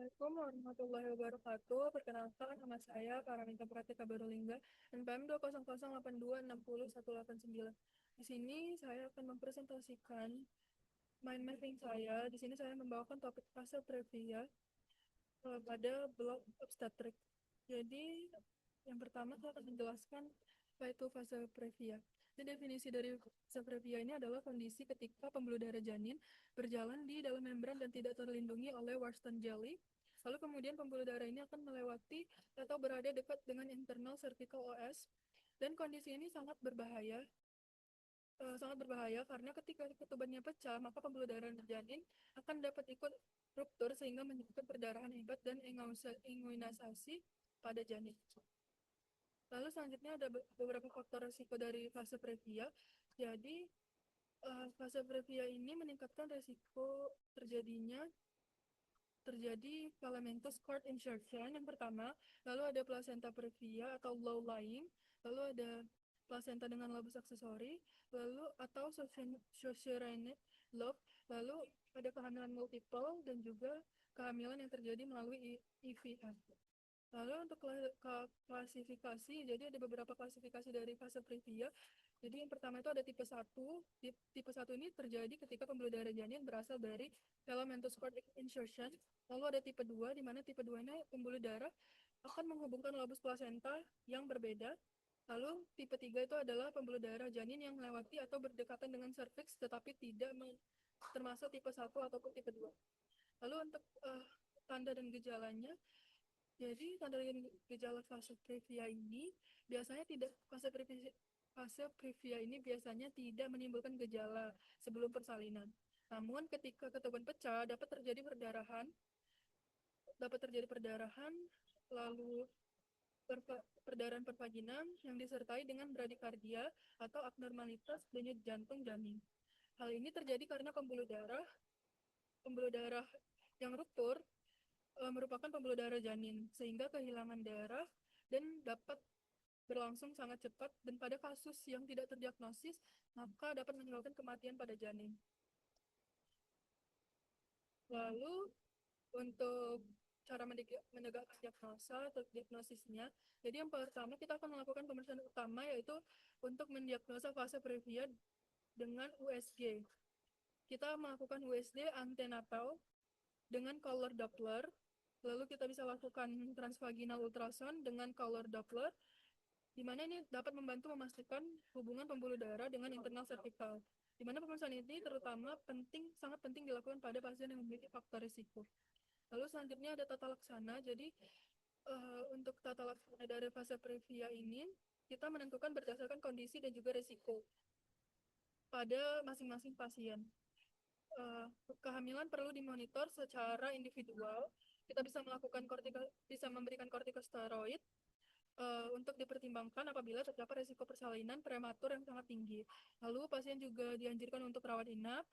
Assalamualaikum warahmatullahi wabarakatuh. Perkenalkan, nama saya Paramita Pratika Barulingga, NPM 20082601899. Di sini saya akan mempresentasikan mind mapping saya. Di sini saya membawakan topik fase previa pada blok obstetrik. Jadi, yang pertama saya akan menjelaskan apa itu fase previa. Jadi, definisi dari fase previa ini adalah kondisi ketika pembuluh darah janin berjalan di dalam membran dan tidak terlindungi oleh Washington jelly. Lalu kemudian pembuluh darah ini akan melewati atau berada dekat dengan internal cervical OS, dan kondisi ini sangat berbahaya karena ketika ketubannya pecah, maka pembuluh darah janin akan dapat ikut ruptur sehingga menyebabkan perdarahan hebat dan inguinasasi pada janin. Lalu selanjutnya ada beberapa faktor risiko dari fase previa. Jadi fase previa ini meningkatkan risiko terjadi filamentous cord insertion yang pertama, lalu ada placenta previa atau low lying, lalu ada placenta dengan lobus aksesori, lalu atau Shoshone lobe, lalu ada kehamilan multiple dan juga kehamilan yang terjadi melalui IVF. Lalu untuk klasifikasi, jadi ada beberapa klasifikasi dari fase previa. Jadi yang pertama itu ada tipe 1. Tipe 1 ini terjadi ketika pembuluh darah janin berasal dari filamentous cord insertion. Lalu ada tipe 2, di mana tipe 2 ini pembuluh darah akan menghubungkan lobus placenta yang berbeda. Lalu tipe 3 itu adalah pembuluh darah janin yang melewati atau berdekatan dengan serviks tetapi tidak termasuk tipe 1 ataupun tipe 2. Lalu untuk tanda dan gejalanya, jadi tanda dan gejala fase previa ini biasanya tidak fase previa ini biasanya tidak menimbulkan gejala sebelum persalinan. Namun ketika ketuban pecah dapat terjadi perdarahan, lalu perdarahan pervaginam yang disertai dengan bradikardia atau abnormalitas denyut jantung janin. Hal ini terjadi karena pembuluh darah yang ruptur merupakan pembuluh darah janin, sehingga kehilangan darah dan dapat berlangsung sangat cepat, dan pada kasus yang tidak terdiagnosis maka dapat menyebabkan kematian pada janin. Lalu untuk cara menegakkan diagnosa atau diagnosisnya, jadi yang pertama kita akan melakukan pemeriksaan utama, yaitu untuk mendiagnosa fase previa dengan USG. Kita melakukan USG antenatal dengan color Doppler. Lalu kita bisa lakukan transvaginal ultrasound dengan color Doppler, di mana ini dapat membantu memastikan hubungan pembuluh darah dengan internal cervical. Di mana pemeriksaan ini terutama sangat penting dilakukan pada pasien yang memiliki faktor risiko. Lalu selanjutnya ada tata laksana. Jadi untuk tata laksana dari fase previa ini kita menentukan berdasarkan kondisi dan juga risiko pada masing-masing pasien. Kehamilan perlu dimonitor secara individual. Kita bisa memberikan kortikosteroid untuk dipertimbangkan apabila terdapat risiko persalinan prematur yang sangat tinggi. Lalu pasien juga dianjurkan untuk rawat inap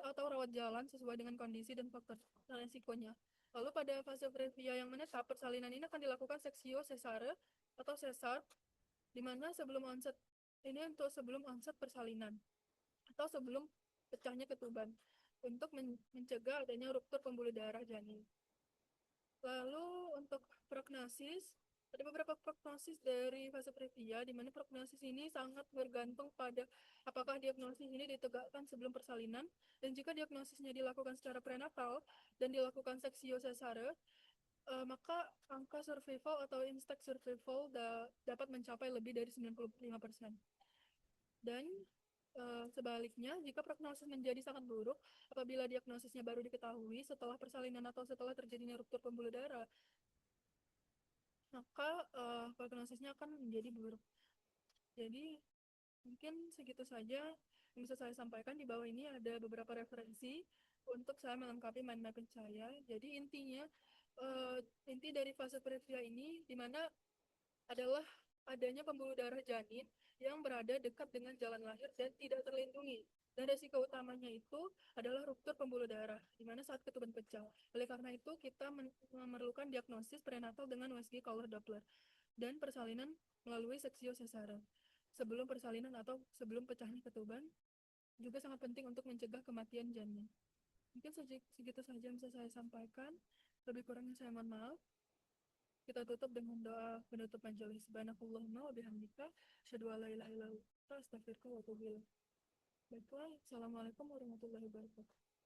atau rawat jalan sesuai dengan kondisi dan faktor risikonya. Lalu pada fase previa yang menetap, persalinan ini akan dilakukan seksio sesare atau sesar, di mana sebelum onset persalinan atau sebelum pecahnya ketuban, untuk mencegah adanya ruptur pembuluh darah janin. Lalu untuk prognosis, ada beberapa prognosis dari fase previa, di mana prognosis ini sangat bergantung pada apakah diagnosis ini ditegakkan sebelum persalinan, dan jika diagnosisnya dilakukan secara prenatal dan dilakukan seksio sesare, maka angka survival atau instant survival dapat mencapai lebih dari 95%. Dan sebaliknya, jika prognosis menjadi sangat buruk apabila diagnosisnya baru diketahui setelah persalinan atau setelah terjadinya ruptur pembuluh darah, maka prognosisnya akan menjadi buruk. Jadi mungkin segitu saja yang bisa saya sampaikan. Di bawah ini ada beberapa referensi untuk saya melengkapi mind mapping saya. Jadi inti dari fase previa ini dimana adalah adanya pembuluh darah janin yang berada dekat dengan jalan lahir dan tidak terlindungi. Dan resiko utamanya itu adalah ruptur pembuluh darah, di mana saat ketuban pecah. Oleh karena itu, kita memerlukan diagnosis prenatal dengan USG color Doppler dan persalinan melalui seksio sesara. Sebelum persalinan atau sebelum pecahnya ketuban, juga sangat penting untuk mencegah kematian janin. Mungkin segitu saja yang bisa saya sampaikan. Lebih kurangnya saya mohon maaf. Kita tutup dengan doa penutup majelis. Subhanakallahumma wa bihamdika asyhadu an la ilaha illa anta astaghfiruka wa atubu ilaik. Baiklah, assalamualaikum warahmatullahi wabarakatuh.